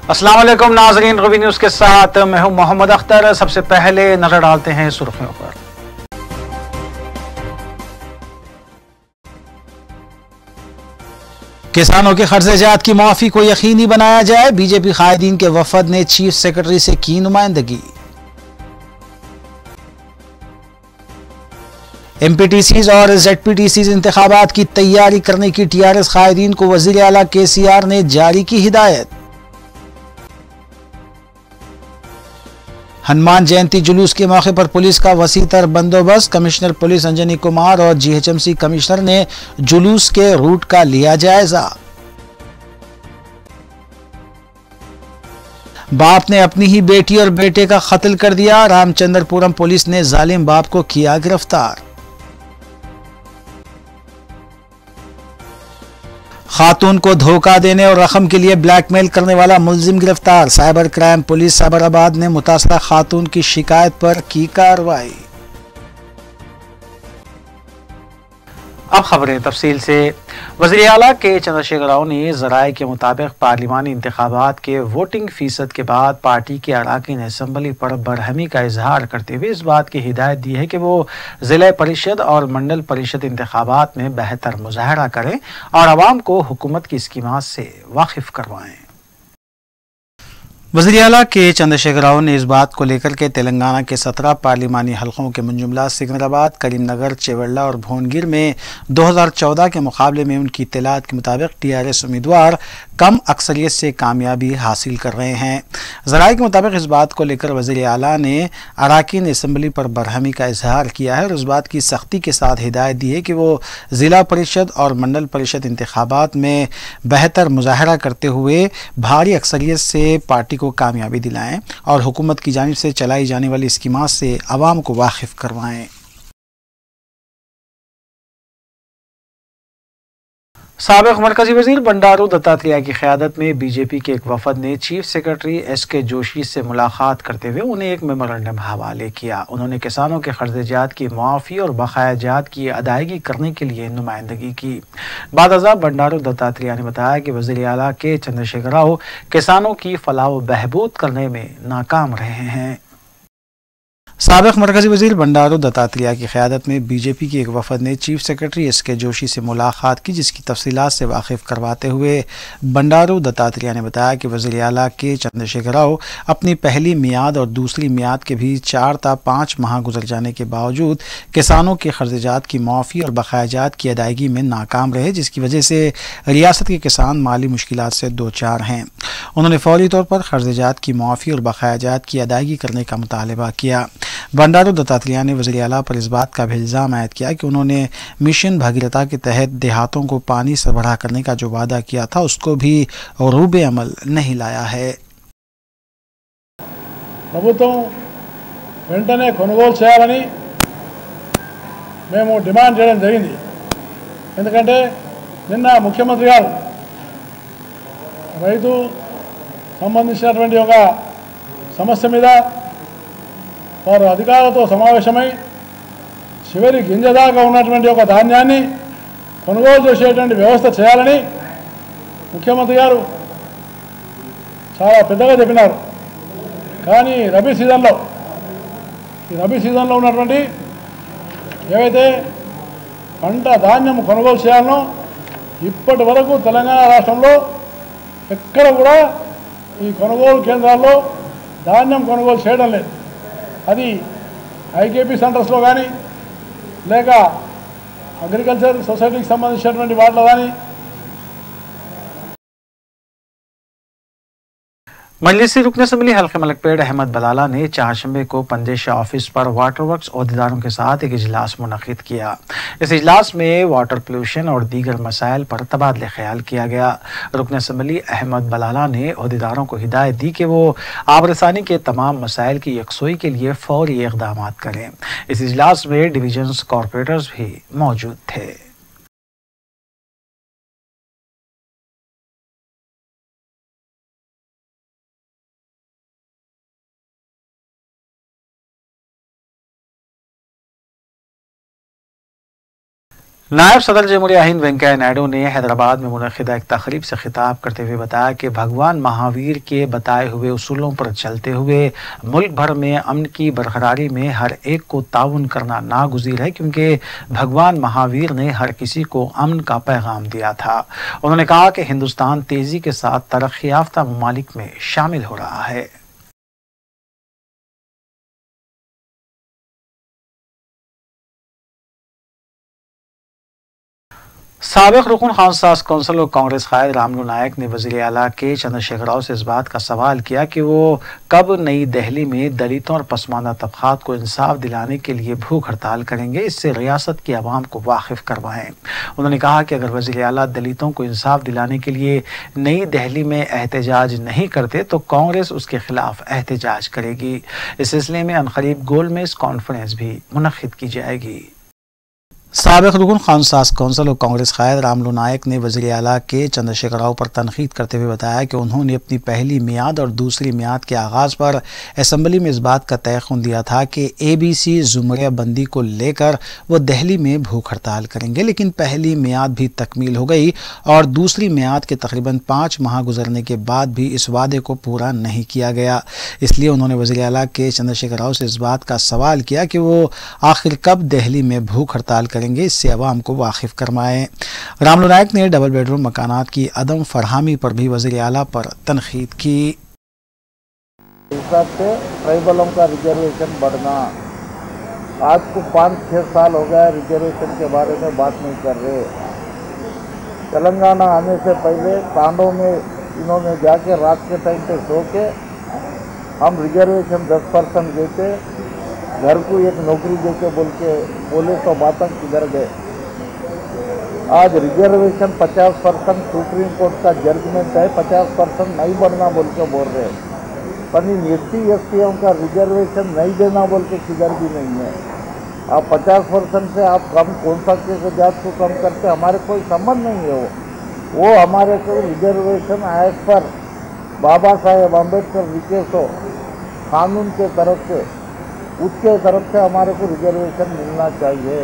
अस्सलाम वालेकुम नाज़रीन, रवी न्यूज़ के साथ मैं हूं मोहम्मद अख्तर। सबसे पहले नजर डालते हैं सुर्खियों पर। किसानों के कर्ज़-ए-जात की मुआफ़ी को यकीनी बनाया जाए, बीजेपी कायदीन के वफद ने चीफ सेक्रेटरी से की नुमाइंदगी। एमपीटीसीज और जेडपीटीसीज इंतखाबात की तैयारी करने की टीआरएस कायदीन को वज़ीर आला केसीआर ने जारी की हिदायत। हनुमान जयंती जुलूस के मौके पर पुलिस का वसीतर बंदोबस्त, कमिश्नर पुलिस अंजनी कुमार और जीएचएमसी कमिश्नर ने जुलूस के रूट का लिया जायजा। बाप ने अपनी ही बेटी और बेटे का कत्ल कर दिया, रामचंद्रपुरम पुलिस ने जालिम बाप को किया गिरफ्तार। खातून को धोखा देने और रकम के लिए ब्लैकमेल करने वाला मुलजिम गिरफ्तार, साइबर क्राइम पुलिस साबराबाद ने मुतासरा खातून की शिकायत पर की कार्रवाई। अब खबरें तफसील से। वज़ीर आला के चंद्रशेखर राव ने ज़राए के मुताबिक पार्लिमानी इंतखाबात के वोटिंग फीसद के बाद पार्टी के अराकीन असम्बली पर बरहमी का इजहार करते हुए इस बात की हिदायत दी है कि वो ज़िला परिषद और मंडल परिषद इंतखाबात में बेहतर मुजाहरा करें और आवाम को हुकूमत की स्कीमात से वाकिफ करवाएं। वज़ीर आला के चंद्रशेखर राव ने इस बात को लेकर के तेलंगाना के 17 पार्लिमानी हलकों के मुंजुमला सिकंदराबाद, करीमनगर, चेवल्ला और भोनगिर में 2014 के मुकाबले में उनकी इत्तलात के मुताबिक टीआरएस उम्मीदवार कम अक्सरियत से कामयाबी हासिल कर रहे हैं। ज़राए के मुताबिक इस बात को लेकर वज़ीर आला ने अराकीन असम्बली पर बरहमी का इजहार किया है और इस बात की सख्ती के साथ हिदायत दी है कि वो ज़िला परिषद और मंडल परिषद इंतखाबात में बेहतर मुजाहरा करते हुए भारी अक्सरियत से पार्टी को कामयाबी दिलाएं और हुकूमत की जानिब से चलाई जाने वाली स्कीमात से आवाम को वाकिफ करवाएं। साबिक मरकजी वजीर बंडारू दत्तात्रेय की क़यादत में बीजेपी के एक वफद ने चीफ सेक्रेटरी एसके जोशी से मुलाकात करते हुए उन्हें एक मेमोरेंडम हवाले किया। उन्होंने किसानों के कर्ज़-ए-जात की मुआफ़ी और बकाया जात की अदायगी करने के लिए नुमाइंदगी की। बादअज़ा बंडारू दत्तात्रेय ने बताया कि वज़ीर आला के चंद्रशेखर राव किसानों की फलाह व बहबूद करने में नाकाम रहे हैं। साबिक मरकजी वजीर बंडारू दत्तात्रेय की क़यादत में बीजेपी के एक वफद ने चीफ सेक्रेटरी एसके जोशी से मुलाकात की, जिसकी तफसीलात से वाकिफ करवाते हुए बंडारू दत्तात्रेय ने बताया कि वज़ीर आला के चंद्रशेखर राव अपनी पहली मियाद और दूसरी मियाद के भी 4 ta 5 माह गुजर जाने के बावजूद किसानों के कर्ज़-ए-जात की मुआफ़ी और बकाया जात की अदायगी में नाकाम रहे, जिसकी वजह से रियासत के किसान माली मुश्किलात से दो चार हैं। उन्होंने फौरी तौर पर कर्ज़-ए-जात की मुआफ़ी और बकाया जात की अदायगी करने का मुतालबा किया। बंडारू दत्तात्रेय ने वज़ीर आला पर इस बात का भी इल्ज़ाम आयद किया कि उन्होंने मिशन भगीरथा के तहत देहातों को पानी सरबराह करने का जो वादा किया था उसको भी रूबे अमल नहीं लाया है। ప్రభుత్వం వెంటనే కొనుగోలు చేయాలని మేము డిమాండ్ చేయడం జరిగింది. ఎందుకంటే నిన్న ముఖ్యమంత్రి గారు రైతు సంబంధించినటువంటి ఒక సమస్య మీద వారు అధికారులతో సమావేశమై చివరి గింజ దాకా ఉన్నటువంటి ఒక ధాన్యాన్ని కొనుగోలు చేసేటువంటి వ్యవస్థ చేయాలని ముఖ్యమంత్రి గారు చాలా పెద్దగా చెప్పినారు. కానీ రబీ సీజన్లో ఉన్నటువంటి ఏవైతే పంట ధాన్యం కొనుగోలు చేయాలనో ఇప్పటి వరకు తెలంగాణ రాష్ట్రంలో ఎక్కడ కూడా ఈ కొనుగోలు కేంద్రాల్లో ధాన్యం కొనుగోలు చేయడం లేదు. అది ఐకేపీ సెంటర్స్లో కానీ లేక అగ్రికల్చర్ సొసైటీకి సంబంధించినటువంటి వాటిలో కానీ मजलिसी रुकन असम्बली हल्के मलकपेट अहमद बलाला ने चारशंबे को पंदेशा ऑफिस पर वाटर वर्क्स अहदेदारों के साथ एक इजलास मुनक़िद किया। इस इजलास में वाटर पोल्यूशन और दीगर मसाइल पर तबादला ख्याल किया गया। रुकन असम्बली अहमद बलाला ने अहदेदारों को हिदायत दी कि वो आबरसानी के तमाम मसाइल की यकसोई के लिए फौरी इक़दाम करें। इस इजलास में डिवीजन्स कॉरपोरेटर्स भी मौजूद थे। नायब सदर जमहूरिया हिंद वेंकैया नायडू ने हैदराबाद में मुनक़िदा एक तकरीब से खिताब करते हुए बताया कि भगवान महावीर के बताए हुए उसूलों पर चलते हुए मुल्क भर में अमन की बरकरारी में हर एक को ताउन करना नागुज़ीर है, क्योंकि भगवान महावीर ने हर किसी को अमन का पैगाम दिया था। उन्होंने कहा कि हिंदुस्तान तेज़ी के साथ तरक्की याफ्ता ममालिक में शामिल हो रहा है। साबिक़ रुकन खानसास कौंसिल और कांग्रेस कायद रामलू नायक ने वज़ीर आला के चंद्रशेखर राव से इस बात का सवाल किया कि वो कब नई दिल्ली में दलितों और पसमानदा तबक़ात को इंसाफ दिलाने के लिए भूख हड़ताल करेंगे, इससे रियासत की आवाम को वाकिफ़ करवाएं। उन्होंने कहा कि अगर वज़ीर आला दलितों को इंसाफ दिलाने के लिए नई दिल्ली में एहतजाज नहीं करते तो कांग्रेस उसके खिलाफ एहतजाज करेगी। इस सिलसिले में अनक़रीब गोलमेज़ कॉन्फ्रेंस भी मुनक़्क़िद की जाएगी। साबिक़ रुकन खानसास कौंसिल और कांग्रेस कायद रामलू नायक ने वज़ीर आला के चंद्रशेखर राव पर तनकीद करते हुए बताया कि उन्होंने अपनी पहली मियाद और दूसरी मियाद के आगाज़ पर असम्बली में इस बात का तयक़ुन दिया था कि ABC ज़ुमरिया बंदी को लेकर वो दिल्ली में भूख हड़ताल करेंगे, लेकिन पहली मियाद भी तकमील हो गई और दूसरी मियाद के तकरीबन 5 माह गुजरने के बाद भी इस वादे को पूरा नहीं किया गया। इसलिए उन्होंने वज़ीर आला के चंद्रशेखर राव से इस बात का सवाल किया कि वो आखिर कब दिल्ली में भूख हड़ताल करेंगे, इससे अवाम को वाकिफ करवाएं। रामलू नायक ने डबल बेडरूम मकानात की अदम फरहमी पर भी वज़ीर आला पर तनकीद की। हिसाब से ट्राइबलों का रिजर्वेशन बढ़ना, आज को 5-6 साल हो गया रिजर्वेशन के बारे में बात नहीं कर रहे। तेलंगाना आने से पहले तांडों में इन्होंने जाके रात के टाइम पे सो के हम रिजर्वेशन 10% देते, घर को एक नौकरी देके बोले तो बातें किधर गए। आज रिजर्वेशन 50% सुप्रीम कोर्ट का जजमेंट है, 50% नहीं बढ़ना बोल के बोल रहे हैं, पर इन SC/STओं का रिजर्वेशन नहीं देना बोल के किधर भी नहीं है। आप 50% से आप कम कौन सा के जात को कम करते, हमारे कोई संबंध नहीं है। वो हमारे को reservation as per Baba Saheb Ambedkar लिखे सो कानून के तरफ से, उसके तरफ से हमारे को रिजर्वेशन मिलना चाहिए।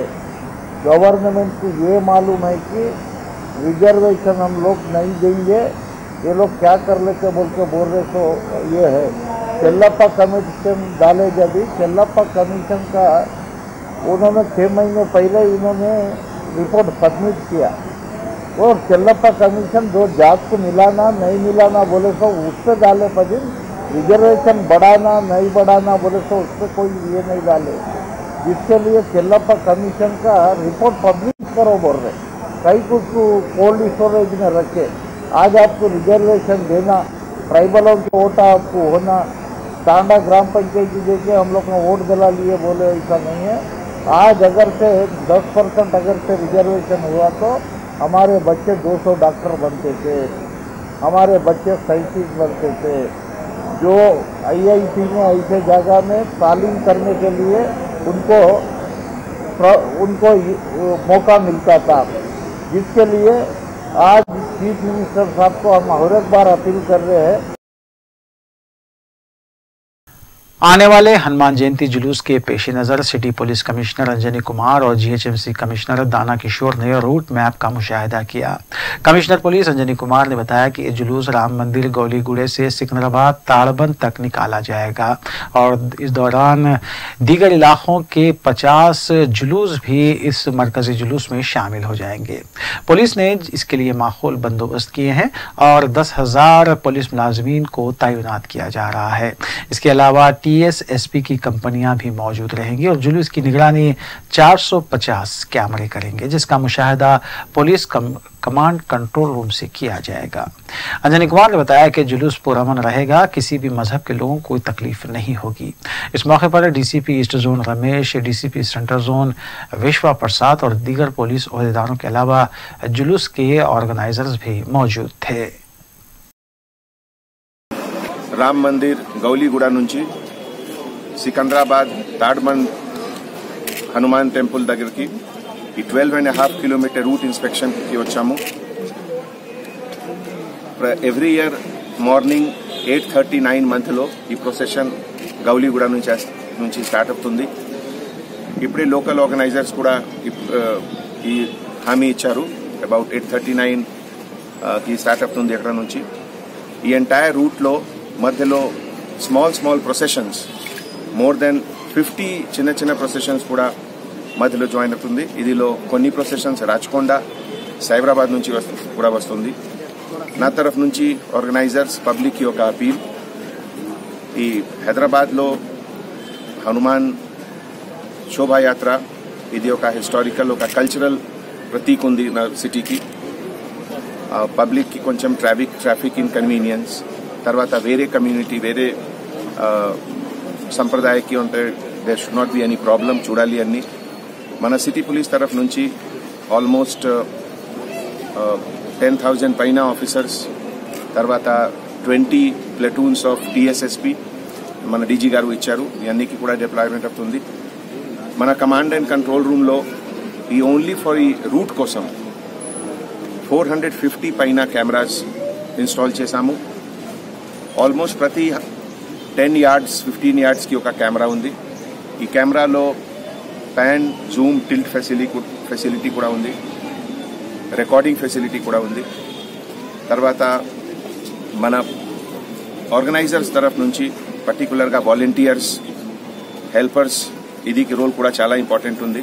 गवर्नमेंट को ये मालूम है कि रिजर्वेशन हम लोग नहीं देंगे, ये लोग क्या कर लेते बोल रहे, तो ये है चेल्लप्पा कमीशन डाले। जब चेल्लप्पा कमीशन का उन्होंने 6 महीने पहले इन्होंने रिपोर्ट सबमिट किया और चेल्लप्पा कमीशन जो जात को मिलाना नहीं मिलाना बोले तो उससे डाले, पर रिजर्वेशन बढ़ाना नहीं बढ़ाना बोले तो उस पर कोई ये नहीं डाले, जिसके लिए चेल्लप्पा कमीशन का रिपोर्ट पब्लिश करो बोल रहे। कई कुछ कोल्ड स्टोरेज में रखे। आज आपको रिजर्वेशन देना, ट्राइबलों के वोट आपको होना, तांडा ग्राम पंचायत की देके हम लोग ने वोट दिला लिए बोले, ऐसा नहीं है। आज अगर से 10% अगर से रिजर्वेशन हुआ तो हमारे बच्चे 200 डॉक्टर बनते थे, हमारे बच्चे साइंटिस्ट बनते थे। जो IIT में ऐसे जगह में तालीम करने के लिए उनको मौका मिलता था, जिसके लिए आज चीफ मिनिस्टर साहब को हम और एक बार अपील कर रहे हैं। आने वाले हनुमान जयंती जुलूस के पेश नज़र city police commissioner Anjani Kumar और GHMC कमिश्नर दाना किशोर ने रूट मैप का मुशाहिदा किया। कमिश्नर पुलिस अंजनी कुमार ने बताया कि ये जुलूस राम मंदिर गौलीगुड़े से सिकंदराबाद ताड़बंद तक निकाला जाएगा और इस दौरान दीगर इलाकों के 50 जुलूस भी इस मरकजी जुलूस में शामिल हो जाएंगे। पुलिस ने इसके लिए माहौल बंदोबस्त किए हैं और 10,000 पुलिस मुलाजमीन को तैनात किया जा रहा है। इसके अलावा TSSP की कंपनियां भी मौजूद रहेंगी और जुलूस की निगरानी 450 कैमरे करेंगे, जिसका मुशाहिदा पुलिस कमांड कंट्रोल रूम से किया जाएगा। अंजनी कुमार ने बताया कि जुलूस पुरअमन रहेगा, किसी भी मजहब के लोगों को कोई तकलीफ नहीं होगी। इस मौके पर DCP east zone Ramesh, DCP central zone विश्वा प्रसाद और दीगर पुलिस ओहदेदारों के अलावा जुलूस के ऑर्गेनाइजर्स भी मौजूद थे। राम मंदिर गौलीगुड़ा नुंची सिकंदराबाद ताड़बंद हनुमान टेंपल దగ్గరికి ఈ 12.5 కిలోమీటర్ రూట్ ఇన్స్పెక్షన్ కి వచ్చాము. ఎవ్రీ ఇయర్ మార్నింగ్ 8:39 మధ్యలో ఈ ప్రొసెషన్ గౌలీగూడ నుంచి స్టార్ట్ అవుతుంది. ఇప్పుడే లోకల్ ఆర్గనైజర్స్ కూడా ఈ హామీ ఇచ్చారు. అబౌట్ 8:39 కి స్టార్ట్ అవుతుంది అక్కడ నుంచి. ఈ ఎంటైర్ రూట్లో మధ్యలో స్మాల్ ప్రొసెషన్స్, మోర్ దెన్ 50 చిన్న ప్రొసెషన్స్ కూడా మధ్యలో జాయిన్ అవుతుంది. ఇదిలో కొన్ని ప్రొసెషన్స్ రాచకొండ, సైబరాబాద్ నుంచి కూడా వస్తుంది. నా తరఫు నుంచి ఆర్గనైజర్స్, పబ్లిక్ కి ఒక అపీల్, ఈ హైదరాబాద్లో హనుమాన్ శోభాయాత్ర ఇది ఒక హిస్టారికల్, ఒక కల్చరల్ ప్రతీక్ ఉంది నా సిటీకి. పబ్లిక్ కి కొంచెం ట్రాఫిక్ ఇన్కన్వీనియన్స్, తర్వాత వేరే కమ్యూనిటీ, వేరే సంప్రదాయకి ఉంటే there should not be any problem చూడాలి అన్ని. మన సిటీ పోలీస్ తరఫు నుంచి ఆల్మోస్ట్ 10,000 పైన ఆఫీసర్స్, తర్వాత 20 ప్లటూన్స్ ఆఫ్ టీఎస్ఎస్పీ మన డీజీ గారు ఇచ్చారు. ఇవన్నీకి కూడా డిప్లాయ్మెంట్ అవుతుంది. మన కమాండ్ అండ్ కంట్రోల్ రూమ్లో ఈ ఓన్లీ ఫర్ ఈ రూట్ కోసం 450 పైన కెమెరాస్ ఇన్స్టాల్ చేశాము. ఆల్మోస్ట్ ప్రతి 10 yards 15 yards కి ఒక కెమెరా ఉంది. ఈ కెమెరాలో పాన్, జూమ్, టిల్ట్ ఫెసిలిటీ కూడా ఉంది, రికార్డింగ్ ఫెసిలిటీ కూడా ఉంది. తర్వాత మన ఆర్గనైజర్స్ తరఫు నుంచి పర్టికులర్గా వాలంటీర్స్, హెల్పర్స్, ఇది రోల్ కూడా చాలా ఇంపార్టెంట్ ఉంది.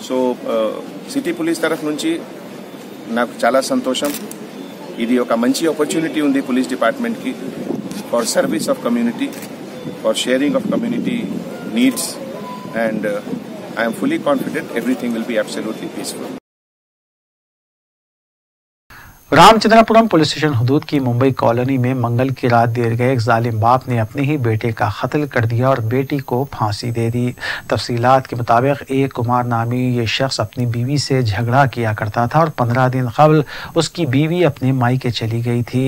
సో సిటీ పోలీస్ తరఫు నుంచి నాకు చాలా సంతోషం. ఇది ఒక మంచి ఆపర్చునిటీ ఉంది పోలీస్ డిపార్ట్మెంట్కి for service of community, for sharing of community needs, and I'm fully confident everything will be absolutely peaceful. Ramachandrapuram police station हुदूद की मुंबई कॉलोनी में मंगल की रात देर गए एक जालिम बाप ने अपने ही बेटे का कत्ल कर दिया और बेटी को फांसी दे दी। तफसीलात के मुताबिक एक कुमार नामी ये शख्स अपनी बीवी से झगड़ा किया करता था और 15 दिन कबल उसकी बीवी अपने मायके चली गई थी।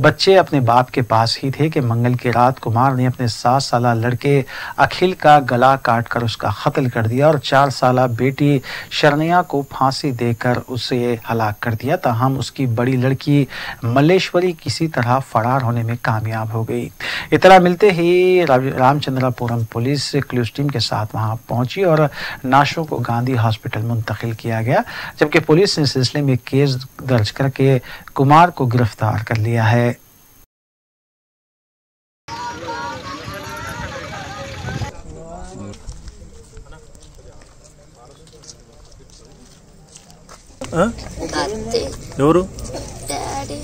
बच्चे अपने बाप के पास ही थे कि मंगल की रात कुमार ने अपने 7 साल लड़के अखिल का गला काट कर उसका कत्ल कर दिया और 4 साल बेटी शरण्या को फांसी देकर उसे हलाक कर दिया। ताहम उसकी बड़ी लड़की मल्लेश्वरी किसी तरह फरार होने में कामयाब हो गई। इतना मिलते ही रामचंद्रपुरम पुलिस क्लूज टीम के साथ वहां पहुंची और नाशों को गांधी हॉस्पिटल मुंतकिल किया गया, जबकि पुलिस ने इस सिलसिले में केस दर्ज करके कुमार को गिरफ्तार कर लिया है। ఎవరు డాడీ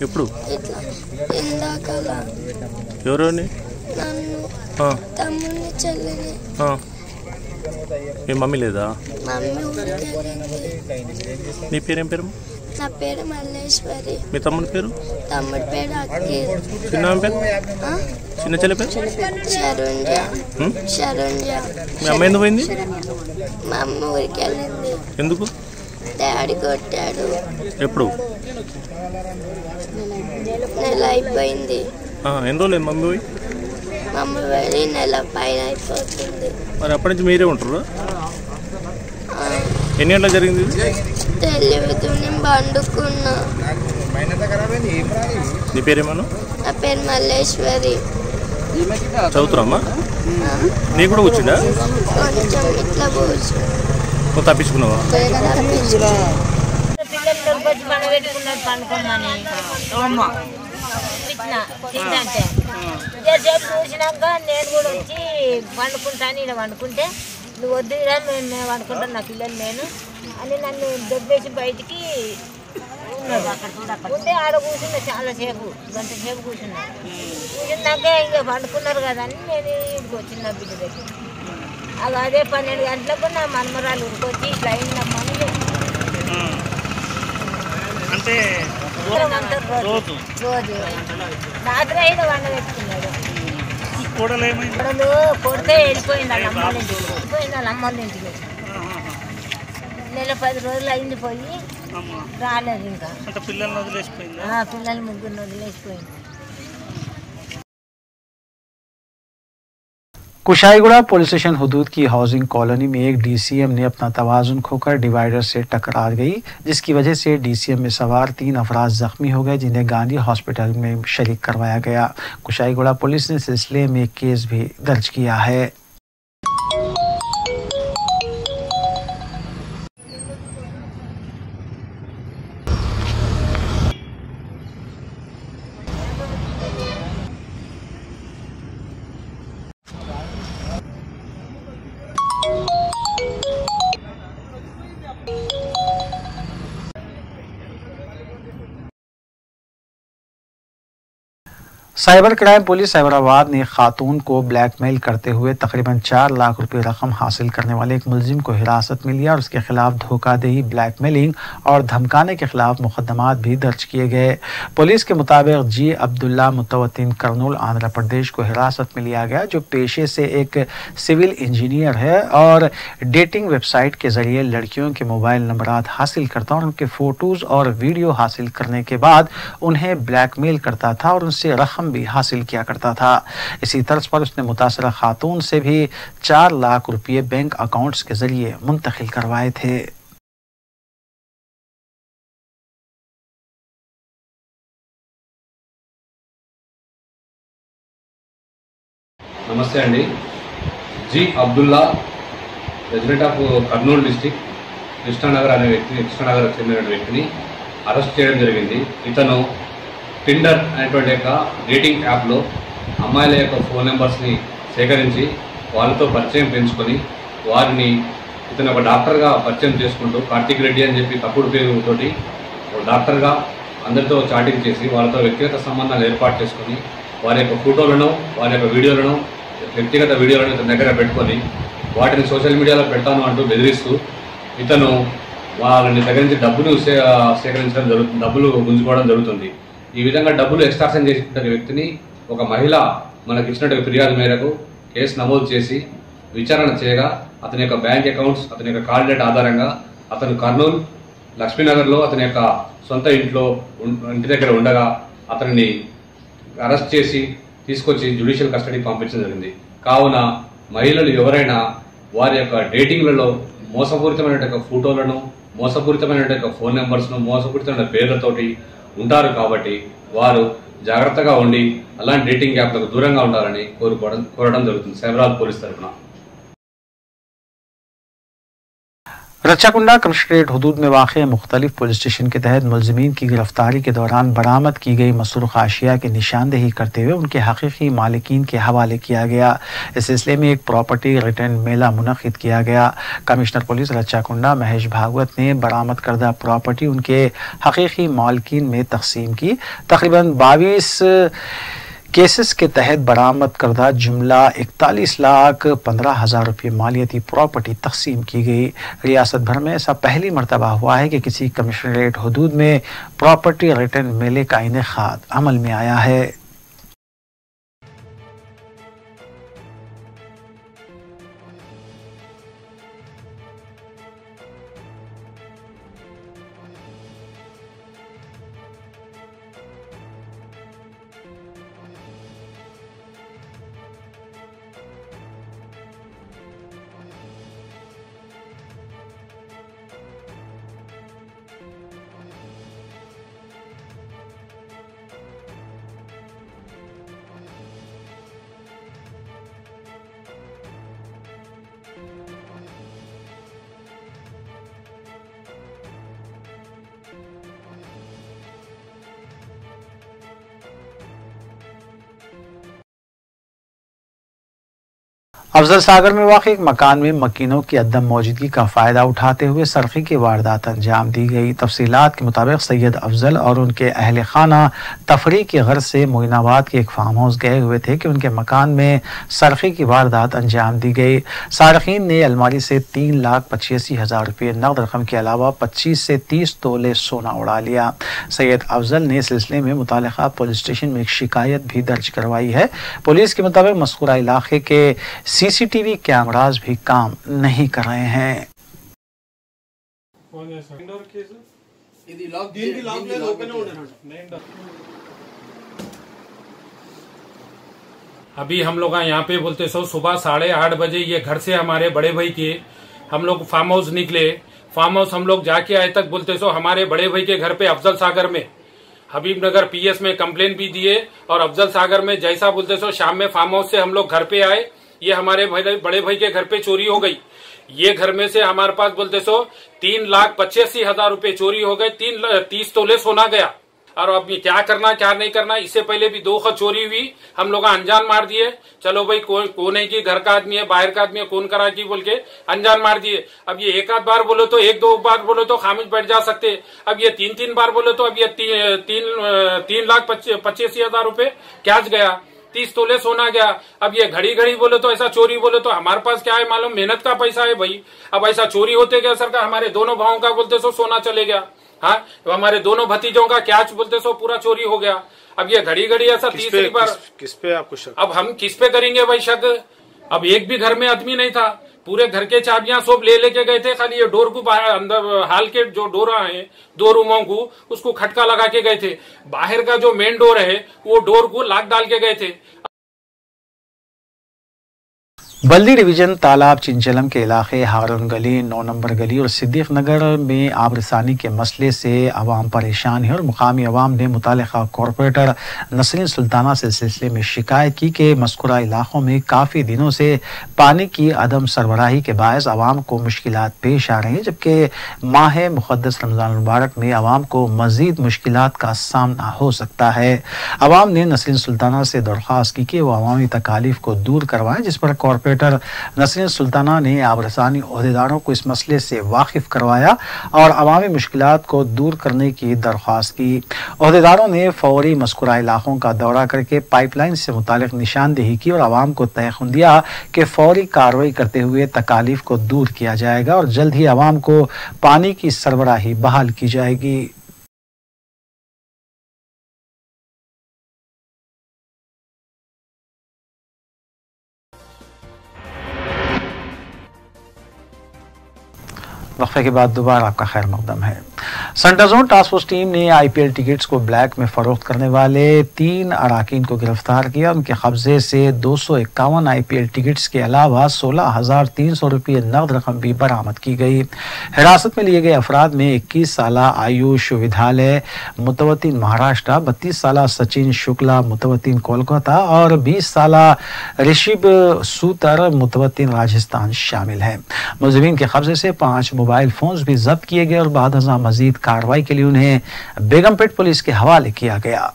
ఎప్పుడు ఇట్లా ఇందాకల ఎవరని నన్ను తమ్ముని చెల్లిని మీ మమ్మీ లేదా? మమ్మీ ఊరికెళ్ళింది. నీ పేరేం పేరు? నా పేరు మల్లేశ్వరి. మీ తమ్ముడి పేరు? తమ్ముడి పేరు అఖిల్. చిన్న పేరు? చిన్న చెల్లి పేరు? శరణ్య. మీ అమ్మ ఎందుకు పోయింది? మా అమ్మ ఊరికెళ్ళింది. ఎందుకు? డాడీ కొట్టాడు. ఎప్పుడు? నెల అయిపోయింది. ఎన్ని రోజులు మమ్మీ పోయి? మమ్మీ వెళ్ళి నెల పైన అయిపోతుంది. మరి అప్పటి నుంచి మీరే ఉంటారు? ఎన్ని గంటలకు జరిగింది? తెలియదు, నేను పండుకున్నా. నీ పేరేమన్నా? నా పేరు మల్లేశ్వరి. చదువుతున్నామ్మా? నీ కూడా కూర్చుండా? కొంచెం ఇట్లా కూర్చు. నువ్వు తప్పించుకున్నావా? చూసినాక నేను కూడా వచ్చి వండుకుంటాను. ఇలా వండుకుంటే నువ్వు వద్దు, ఇలా మేము వండుకుంటాను నా పిల్లలు నేను అని నన్ను దొబ్బేసి బయటికి ఉంటే ఆడ కూర్చున్నా. చాలాసేపు, గంట సేపు కూర్చున్నా. కూర్చున్నాక ఇంకా వండుకున్నారు కదా అని నేను ఇంటికి వచ్చిన బిడ్డ దగ్గర. అదే 12 గంటలకు నా మనమరాలు ఉరికొచ్చి ఇట్లా అయింది నా పనులు. రోజు రాత్రి అయినా వండ పెట్టుకున్నాడు. కొడలు కొడితే వెళ్ళిపోయింది వాళ్ళ అమ్మాళ్ళ ఇంటికి. వెళ్ళిపోయింది వాళ్ళ అమ్మాళ్ళ ఇంటికి. నెల 10 రోజులు అయింది పోయి రాలేదు ఇంకా. పిల్లలు ముగ్గురు వదిలేసిపోయింది. कुशाईगुड़ा पुलिस स्टेशन हुदूद की हाउसिंग कॉलोनी में एक डीसीएम ने अपना तवाज़ुन खोकर डिवाइडर से टकरा गई, जिसकी वजह से डीसीएम में सवार 3 अफराद जख्मी हो गए, जिन्हें गांधी हॉस्पिटल में शरीक करवाया गया। कुशाईगुड़ा पुलिस ने सिलसिले में एक केस भी दर्ज किया है। साइबर क्राइम पुलिस साइबराबाद ने खातून को ब्लैकमेल करते हुए तकरीबन 4 लाख रुपए रकम हासिल करने वाले एक मुलजिम को हिरासत में लिया और उसके खिलाफ धोखाधड़ी, ब्लैकमेलिंग और धमकाने के खिलाफ मुकदमात भी दर्ज किए गए। पुलिस के मुताबिक जी अब्दुल्ला मुतवत्तिन कर्नूल आंध्र प्रदेश को हिरासत में लिया गया, जो पेशे से एक सिविल इंजीनियर है और डेटिंग वेबसाइट के जरिए लड़कियों के मोबाइल नंबरात हासिल करता और उनके फोटोज और वीडियो हासिल करने के बाद उन्हें ब्लैकमेल करता था और उनसे रकम भी हासिल किया करता था। इसी तर्ज पर उसने मुतासरा खातून से भी 4 लाख रुपये बैंक अकाउंट्स के जरिए मुंतकिल करवाए थे। నమస్తే అండి. G Abdullah, resident of Kurnool district, Krishna Nagar అనే వ్యక్తిని, కృష్ణానగర్కి చెందిన వ్యక్తిని అరెస్ట్ చేయడం జరిగింది. ఇతను టిండర్ అనేటువంటి యొక్క డేటింగ్ యాప్లో అమ్మాయిల యొక్క ఫోన్ నెంబర్స్ని సేకరించి వాళ్ళతో పరిచయం పెంచుకొని వారిని ఇతను ఒక డాక్టర్గా పరిచయం చేసుకుంటూ కార్తీక్ రెడ్డి అని చెప్పి తప్పుడు పేరుతోటి డాక్టర్గా అందరితో చాటింగ్ చేసి వాళ్ళతో వ్యక్తిగత సంబంధాలు ఏర్పాటు చేసుకొని వారి యొక్క ఫోటోలను, వారి యొక్క వీడియోలను, వ్యక్తిగత వీడియోలను ఇతని దగ్గర పెట్టుకొని వాటిని సోషల్ మీడియాలో పెడతాను అంటూ బెదిరిస్తూ ఇతను వాళ్ళని దగ్గర నుంచి డబ్బులు సేకరించడం జరుగుతుంది, డబ్బులు గుంజుకోవడం జరుగుతుంది. ఈ విధంగా డబ్బులు ఎక్స్ట్రాక్షన్ చేసిన వ్యక్తిని ఒక మహిళ మనకి ఇచ్చినటువంటి ఫిర్యాదు మేరకు కేసు నమోదు చేసి విచారణ చేయగా అతని యొక్క బ్యాంక్ అకౌంట్స్, అతని యొక్క కాల్ డేటా ఆధారంగా అతను కర్నూలు లక్ష్మీనగర్లో అతని యొక్క సొంత ఇంటి దగ్గర ఉండగా అతనిని అరెస్ట్ చేసి తీసుకొచ్చి జ్యుడిషియల్ కస్టడీకి పంపించడం జరిగింది. కావున మహిళలు ఎవరైనా వారి యొక్క డేటింగ్లలో మోసపూరితమైన ఫోటోలను, మోసపూరితమైన ఫోన్ నెంబర్స్ను, మోసపూరితమైన పేర్లతోటి ఉంటారు కాబట్టి వారు జాగ్రత్తగా ఉండి అలాంటి డేటింగ్ యాప్లకు దూరంగా ఉండాలని కోరడం జరుగుతుంది సైబరాబాద్ పోలీస్ తరఫున. रच्चाकुंडा कमिश्नरेट हुदूद में वाक़ मुख्तलिफ पुलिस स्टेशन के तहत मुलज़िमीन की गिरफ्तारी के दौरान बरामद की गई मसरूक़ आशिया की निशानदेही करते हुए उनके हकीकी मालिकीन के हवाले किया गया। इस सिलसिले में एक प्रॉपर्टी रिटर्न मेला मुनक़िद किया गया। कमिश्नर पुलिस रच्चाकुंडा महेश भागवत ने बरामद करदा प्रॉपर्टी उनके हकीकी मालिकीन में तकसीम की। तकरीबन 22 केसेस के तहत बरामद करदा जुमला 41,15,000 रुपये मालियती प्रॉपर्टी तकसीम की गई। रियासत भर में ऐसा पहली मरतबा हुआ है कि किसी कमिश्नरेट हुदूद में प्रॉपर्टी रिटर्न मेले का इनेकाद अमल में आया है। अफजल सागर में वाक़ एक मकान में मकीनों की अदम मौजूदगी का फ़ायदा उठाते हुए सरक़ी की वारदात अंजाम दी गई। तफसीलात के मुताबिक सैयद अफजल और उनके अहल खाना तफरीह की गर्ज से मोइनाबाद के एक फार्म हाउस गए हुए थे कि उनके मकान में सरक़ी की वारदात अंजाम दी गई। सारक़ीन ने अलमारी से 3,85,000 रुपये नकद रकम के अलावा 25 से 30 तोले सोना उड़ा लिया। सैयद अफजल ने इस सिलसिले में मुतालिका पुलिस स्टेशन में एक शिकायत भी दर्ज करवाई है। पुलिस के मुताबिक मज़कूरा इलाके के सीसीटीवी कैमरास भी काम नहीं कर रहे हैं। अभी हम लोग यहाँ पे बोलते सो सुबह 8:30 बजे ये घर से हमारे बड़े भाई के हम लोग फार्म हाउस निकले। फार्म हाउस हम लोग जाके आए तक बोलते सो हमारे बड़े भाई के घर पे अफजल सागर में हबीबनगर पीएस में कंप्लेन भी दिए और अफजल सागर में जैसा बोलते सो शाम में फार्म हाउस से हम लोग घर पे आए। ये हमारे बड़े भाई के घर पे चोरी हो गई। ये घर में से हमारे पास बोलते सो 3,85,000 रुपए चोरी हो गए। 30 तोले सोना गया। और अब ये क्या करना क्या नहीं करना। इससे पहले भी 2 खत चोरी हुई, हम लोग अनजान मार दिए। चलो भाई कौन है कि घर का आदमी है बाहर का आदमी है, कौन करा की बोल के अनजान मार दिए। अब ये 1 आध बार बोलो तो 1-2 बार बोलो तो खामिश बैठ जा सकते। अब ये 3-3 बार बोलो तो अब ये 3,85,000 रुपए कैश गया, 30 तोले सोना गया। अब ये घड़ी बोलो तो ऐसा चोरी बोलो तो हमारे पास क्या है मालूम, मेहनत का पैसा है भाई। अब ऐसा चोरी होते गया सरकार, हमारे दोनों भावों का बोलते सो सोना चले गया। हाँ, तो हमारे दोनों भतीजों का कैश बोलते सो पूरा चोरी हो गया। अब ये घड़ी ऐसा तीसरी बार किस पे आपको शक? अब हम किस पे करेंगे भाई शक। अब एक भी घर में आदमी नहीं था, पूरे घर के चाबियां सब लेके गए थे। खाली ये डोर को बाहर अंदर हाल के जो डोरा है 2 रूमों को उसको खटका लगा के गए थे। बाहर का जो मेन डोर है वो डोर को लॉक डाल के गए थे। बल्दी डिवीजन तालाब चिंचलम के इलाके हारून गली, 9 नंबर गली और सिद्दीक नगर में आबरसानी के मसले से अवाम परेशान है और मुकामी अवाम ने मुतालिका कॉरपोरेटर नसरीन सुल्ताना से सिलसिले में शिकायत की कि मज़कूरा इलाकों में काफ़ी दिनों से पानी की अदम सरबराही के बायस अवाम को मुश्किलात पेश आ रही हैं, जबकि माह मुक़द्दस रमज़ान मुबारक में अवाम को मज़ीद मुश्किलात का सामना हो सकता है। अवाम ने नसरीन सुल्ताना से दरख्वास्त की कि वो अवामी तकालीफ को दूर करवाएं, जिस पर कॉरपोरेटर नसरीन सुल्ताना ने आबरसानी ओहदेदारों को इस मसले से वाकिफ करवाया और अवामी मुश्किलात को दूर करने की दरख्वास्त की। ओहदेदारों ने फौरी मज़कूरा इलाकों का दौरा करके पाइपलाइन से मुतालिक निशानदेही की और अवाम को तयक़ुन दिया कि फौरी कार्रवाई करते हुए तकालीफ को दूर किया जाएगा और जल्द ही अवाम को पानी की सरबराही बहाल की जाएगी। वक्फे के बाद दोबारा आपका खैर मकदम है। Central zone task force team ने IPL टिकट्स को ब्लैक में फरोख्त करने वाले 3 अराकीन को गिरफ्तार किया। उनके कब्जे से 251 IPL टिकट्स के अलावा 16,300 रुपये नकद रकम भी बरामद की गई। हिरासत में लिए गए अफराद में 21 साला आयुष विद्यालय मुतवत्तिन महाराष्ट्र, 32 साला सचिन शुक्ला मुतवत्तिन कोलकाता और 20 साला ऋषभ सूतर मुतवत्तिन राजस्थान शामिल हैं। मुलजिमीन के कब्जे से 5 मोबाइल फोन्स भी जब्त किए गए और बाद मजीद कार्रवाई के लिए उन्हें बेगमपेट पुलिस के हवाले किया गया।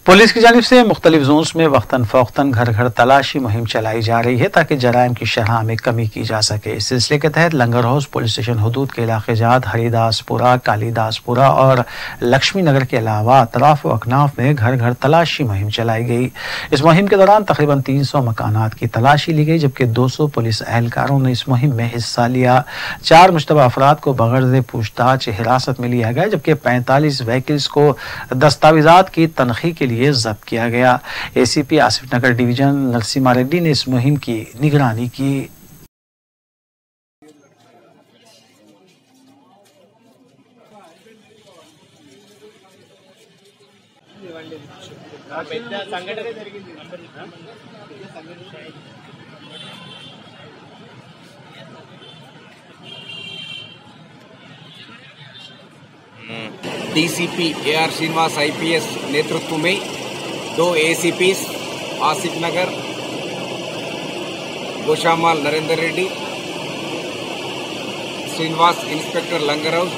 पुलिस की जानिब से मुख्तलिफ जोन्स में वक्तन फ़ौक्तन घर घर तलाशी मुहिम चलाई जा रही है ताकि जराइम की शरह में कमी की जा सके। इस सिलसिले के तहत लंगर हाउस पुलिस स्टेशन हदूद के इलाके जात हरिदासपुरा, कालीदासपुरा और लक्ष्मी नगर के अलावा अतराफ व अकनाफ में घर घर तलाशी मुहिम चलाई गई। इस मुहिम के दौरान तकरीबन 300 मकानात की तलाशी ली गई, जबकि 200 पुलिस एहलकारों ने इस मुहिम में हिस्सा लिया। 4 मुश्तबा अफराद को बगैर पूछताछ हिरासत में लिया गया, जबकि 45 व्हीकल्स को दस्तावेजात की तनखी के लिए जब्त किया गया। ACP आसिफ नगर डिवीजन नरसिम्हा रेड्डी ने इस मुहिम की निगरानी की। DCP AR श्रीनिवास IPS नेतृत्व में 2 ACPs Asif Nagar Goshamahal Narendra Reddy, Srinivas inspector Langar house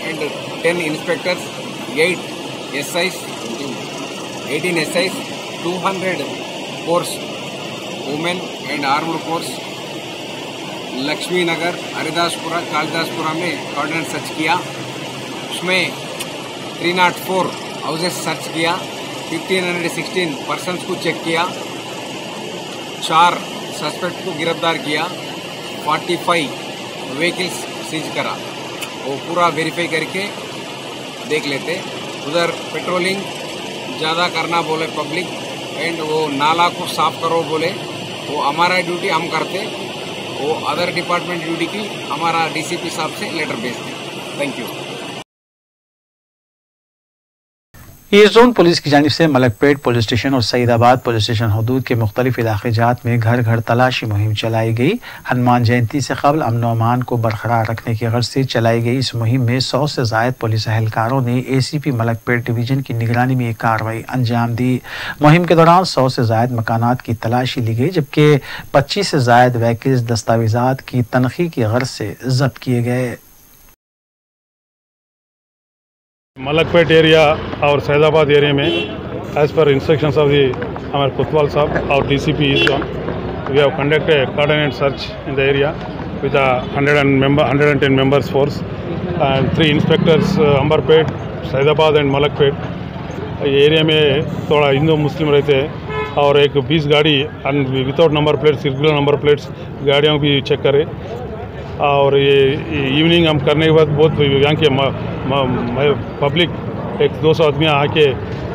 and 10 inspectors, 8 SIs, 18 SIs, 200 force women and armed force Lakshmi Nagar, Haridaspura, Kalidaspura में ऑर्डिनेंस सर्च किया। उसमें 304 हाउसेस सर्च किया, 1516 पर्सन्स को चेक किया, 4 सस्पेक्ट को गिरफ्तार किया, 45 व्हीकल्स सीज करा। वो पूरा वेरीफाई करके देख लेते। उधर पेट्रोलिंग ज़्यादा करना बोले पब्लिक एंड वो नाला को साफ करो बोले, वो हमारा ड्यूटी हम करते, वो अदर डिपार्टमेंट ड्यूटी की हमारा DCP साहब से लेटर भेजते। Thank you. East zone police की जानिब से मलकपेट पुलिस स्टेशन और सईदाबाद पुलिस स्टेशन हदूद के मुख्तलिफ इलाके जात में घर घर तलाशी मुहिम चलाई गई। हनुमान जयंती से कबल अमन व अमान को बरकरार रखने की गर्ज से चलाई गई इस मुहिम में 100 से ज़ायद पुलिस अहलकारों ने ACP मलकपेट डिवीजन की निगरानी में एक कार्रवाई अंजाम दी। मुहिम के दौरान 100 से ज़ायद मकानात की तलाशी ली गई, जबकि 25 से ज़ायद व्हीकल्स दस्तावेजात की तनखी की गर्ज से जब्त किए गए। मलकपेट एरिया और सैदाबाद एरिया में as per instructions of the हमारे कोतवाल साहब और DCP east zone we have conducted coordinated search in the area with a 110 members force and 3 inspectors Amberpet, Saidabad and Malakpet. ये एरिया में थोड़ा हिंदू मुस्लिम रहते हैं और एक 20 गाड़ी without number plates, circular number plates गाड़ियों भी चेक करें। और ये इवनिंग हम करने के बाद बहुत यहाँ के पब्लिक 100-200 आदमी आके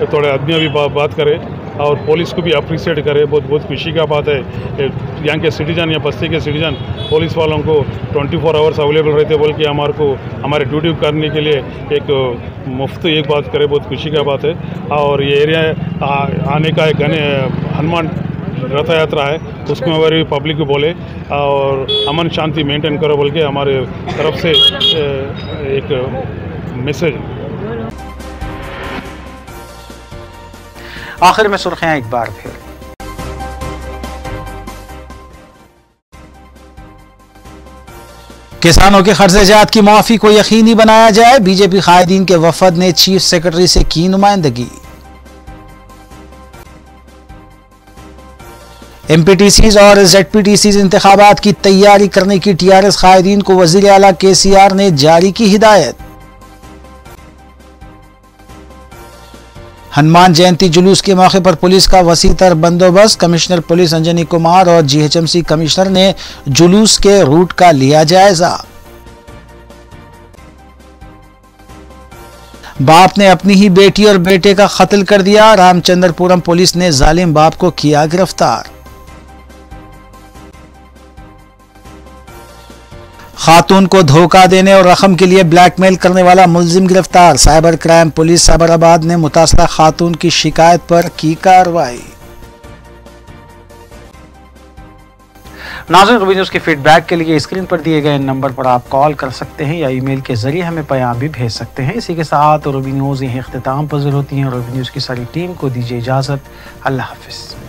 थोड़े आदमी भी बात करें और पुलिस को भी अप्रिशिएट करें। बहुत खुशी का बात है यहाँ के सिटीजन या बस्ती के सिटीजन पुलिस वालों को 24 आवर्स अवेलेबल रहते बोल के हमारे ड्यूटी करने के लिए एक मुफ्त एक बात करे, बहुत खुशी का बात है। और ये एरिया आने का एक हनुमान रथ यात्रा है, उसमें हमारी पब्लिक को बोले और अमन शांति मेंटेन करो बोल के हमारे तरफ से एक मैसेज। आखिर में सुर्खियां एक बार फिर। किसानों के खर्चाजात की माफी को यकीनी बनाया जाए, बीजेपी कायदीन के वफद ने चीफ सेक्रेटरी से की नुमाइंदगी। MPTCs और ZPTCs इंतखाबात की तैयारी करने की TRS कायदीन को वजीर आला KCR ने जारी की हिदायत। हनुमान जयंती जुलूस के मौके पर पुलिस का वसीतर बंदोबस्त, कमिश्नर पुलिस अंजनी कुमार और GHMC कमिश्नर ने जुलूस के रूट का लिया जायजा। बाप ने अपनी ही बेटी और बेटे का कत्ल कर दिया, रामचंद्रपुरम पुलिस ने जालिम बाप को किया गिरफ्तार। खातून को धोखा देने और रकम के लिए ब्लैकमेल करने वाला मुलजिम गिरफ्तार, साइबर क्राइम पुलिस साबराबाद ने मुतासरा खातून की शिकायत पर की कार्रवाई। नाज़रीन, रूबी न्यूज़ के फीडबैक के लिए स्क्रीन पर दिए गए नंबर पर आप कॉल कर सकते हैं या ईमेल के जरिए हमें पैगाम भी भेज सकते हैं। इसी के साथ रूबी न्यूज़ यहीं इख्तिताम पज़ीर होती है। रूबी न्यूज़ की सारी टीम को दीजिए इजाज़त। अल्लाह हाफ़िज़।